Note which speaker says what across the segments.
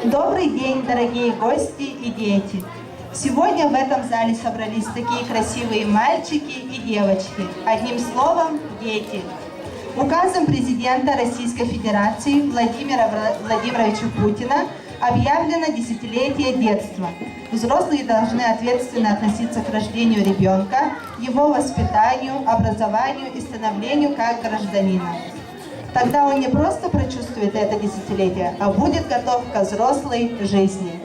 Speaker 1: Добрый день, дорогие гости и дети! Сегодня в этом зале собрались такие красивые мальчики и девочки. Одним словом, дети. Указом президента Российской Федерации Владимира Владимировича Путина объявлено десятилетие детства. Взрослые должны ответственно относиться к рождению ребенка, его воспитанию, образованию и становлению как гражданина. Тогда он не просто прочувствует это десятилетие, а будет готов к взрослой жизни.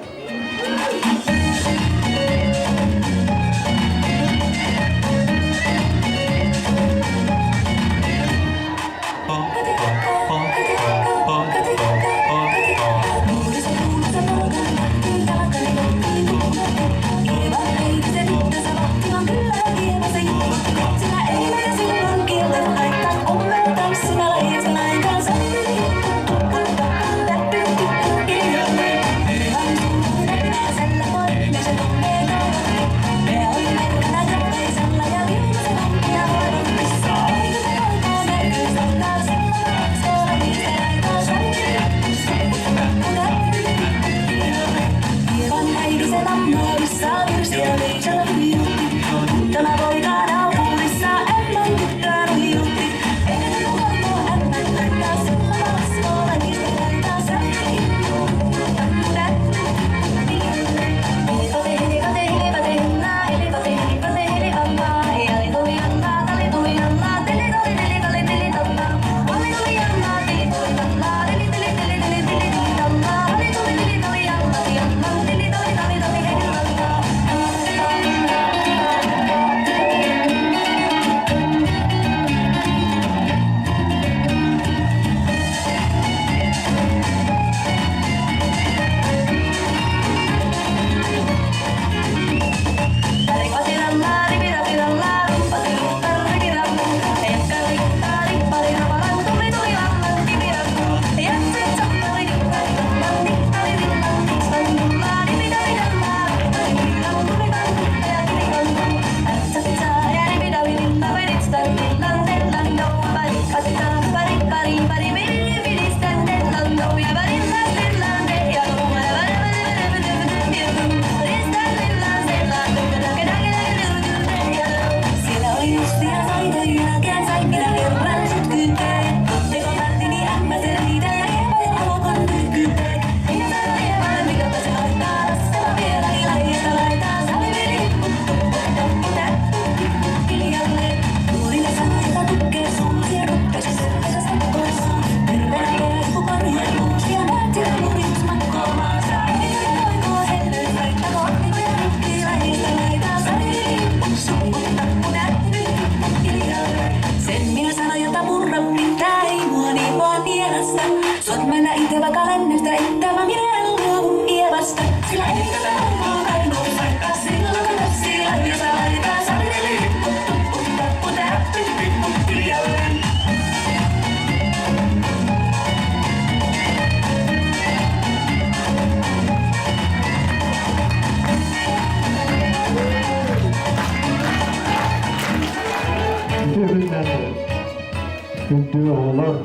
Speaker 2: Gündü oğlar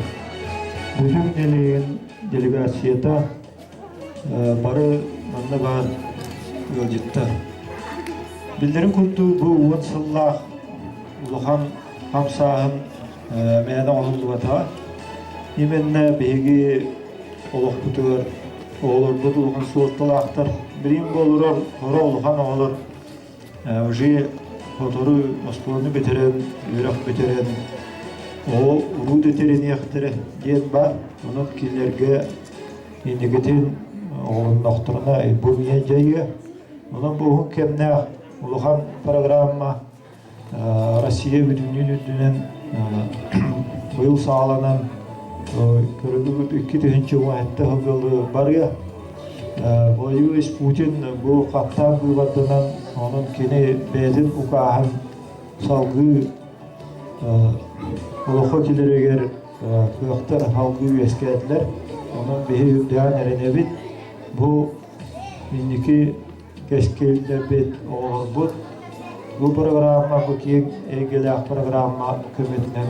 Speaker 2: bütün elin delegasiyata barı manna var yolcutta. Bildirin kuntu bu unsıllah uluhan hamsahın meydan oluluvata. Yemenne begi oluq kutular oğlurdu uluhan suottalahtır. Birim bolurur, hora uluhan olur. Oji fotoru Moskva'nı bitiren, Irak bitiren o urud eterini yaktırı diyen var. Onun killerge indigetin oğlun nokturuna bu miyeceği. Onun bu hükümne uluhan programma Россия bütünlüğünün bu yıl sağlanan körüldü 2000 vahitte hıgıldı var ya. Bu yıl Putin bu kaptan kuvvetinden onun kini bedin ukahın salgı uluğu kilereger kıyaktar halgı eskedler. Onun bir hübdeyan erenebit bu indiki keşkilde bit oğul bu programma bu ki ilgili programma hükümetinden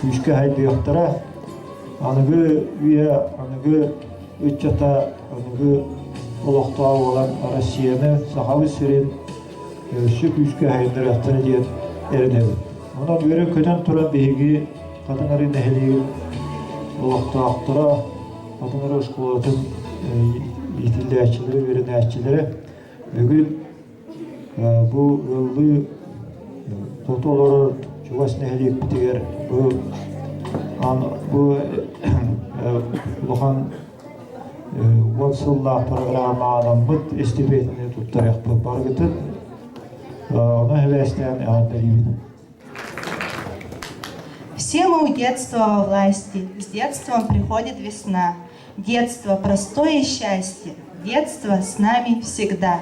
Speaker 2: üçke haydi yoktura anıgı üye anıgı үччата оныгы олохтоо olan Россияны сахабы сирин өссүк үскө хайындар аттары диен эренеби. Онан өрө көтөн туран биһиги катыңары нехилиги олохтоактыра катыңары ушкулатын итилдээчилери, веренээчилери бүгүн бу ыллы тотолору чугас нехилип битигер bu Lohan Vatsılla programı mıt istibetini tuttarak bu bargıtın ona hevesleyen ağabeyim.
Speaker 1: Все мы у детства во власти, с детством приходит весна. Детство – простое счастье, детство с нами всегда.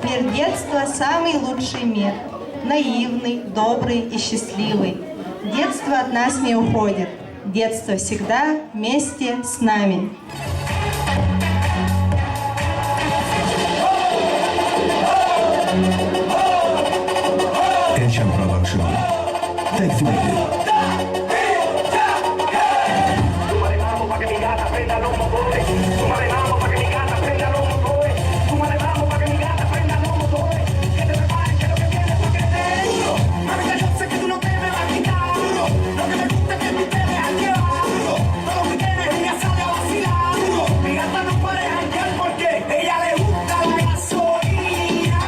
Speaker 1: Мир детства – самый лучший мир. Наивный, добрый и счастливый. Детство от нас не уходит. Детство всегда вместе с нами.
Speaker 3: Erşan Production'u takdim ediyor.
Speaker 4: Ella le gusta la gasolina,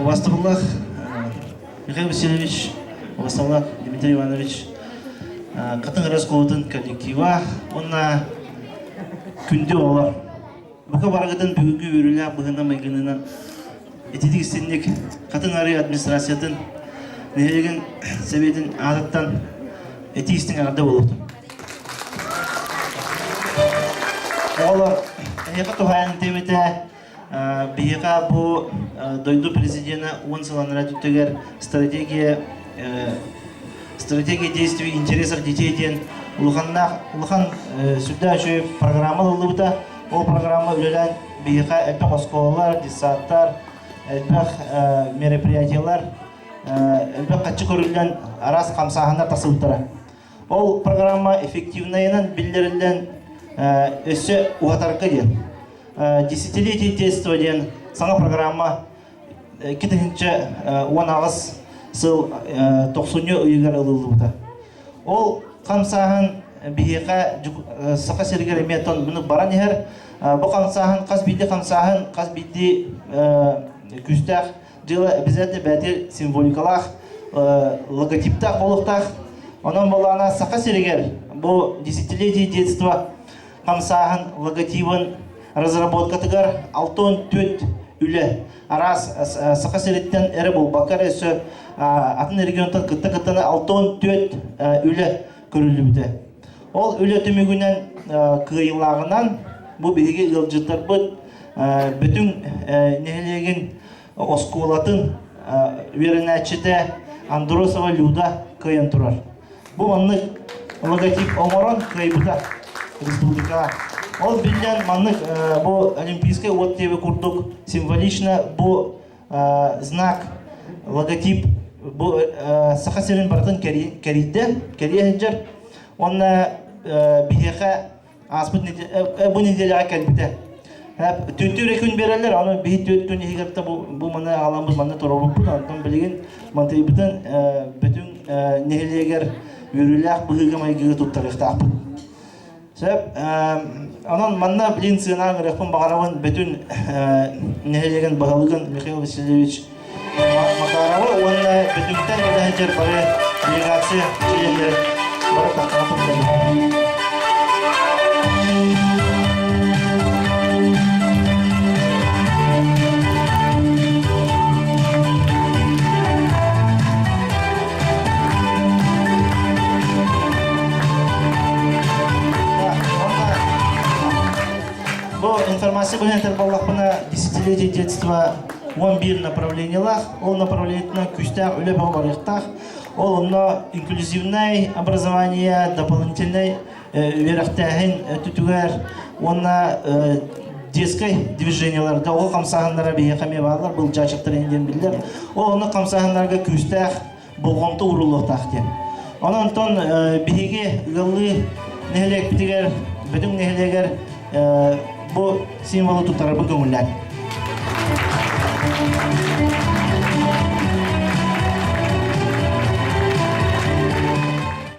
Speaker 4: Уважаемый Михаил Васильевич, уважаемый Дмитрий Иванович, Катын Расколдын коллектива, онна күнде олар. Бұқа барғыдан бүгінгі өрілі бұғына майғынынан етедік істенлік Катын ары администрациятын нелеген сәбетін адаттан еті істің ағырда болуды. Олар әйеқа тұхайын теметі бейеқа бұл дойду президента он саланыра түттігер стратегия действий интересов детей ден улыхан сүрді үші программа олды бұта. Ол программа үлелен бейеқа әлбәқ осколалар, диссаттар, әлбәқ мероприятиялар, әлбәқ қатшы көрілген арас қамсағандар тасылыптары. Ол программа эффективнайынан білдерілден өсі уғатарқы ден. Десятилетие детства ден саңа программа кетігінші 10 ағыз сыл 90 үйгер ұлылы бұта. Ол қамсағын бейеқа сақа сергер еметон бұны баран егер бұл қамсағын, қаз бейді күстәқ жылы обязательно бәтер символикалақ, логотиптақ болуқтақ. Оның болағына сақа сергер бұл десятилетие детства қамсағын логотипын разработкатығар 6-4 үлі арас сақа сергеттен әрі бұл бақар өсі атын регионтан қытты-қыттаны 6-4 үлі көрілі біді. Ол үлі түмігінен қиылағынан бұл бейге ғылжыттар бұд бүтін нәлеген осколатын верінәтшіде Андросова Люда қиын тұрар. Бұл маннық логотип омарон қиыбыда республика. Ол білден маннық бұл олимпийская оттеві күрдік символично бұл знак, логотип бұл сақа серін бартын кәрейді, кәрейді. Онна бейеқа аспыт бұл неделяға кәлбіті. Түттүрі күн берелер, аны бейт өттін егерді бұл маны аламыз, маны тұрабық бұл. Антон білеген мантайы бұтын бүтін нелегер өріләқ бұғыға майгығы тұттарықты ақпын. Анан манна білін сығынан рәқпін бағарауын бүтін нелеген бағалығын Михаил Васильевич Макаровы, онына бүтінктен өдәжер бары делегация желелер бары таққапын дәлі. Информация была интербаллахпына десятилетие детства 11 направлениялах. Ол направлениятна күстәк үлі бағаларықтақ. Ол онна инклюзивный образование, дополнительный верақтәхін түтігер. Онна детской движенияларда ол қамсағындара бейе қаме бағалар. Бұл жачықтыр енден білдер. Ол онна қамсағындарға күстәк болғамты урулуқтақтен. Онантон биһиги ыллы нехелек битигер, бүтүн нехелегер бу символу тутарабы көңүллән.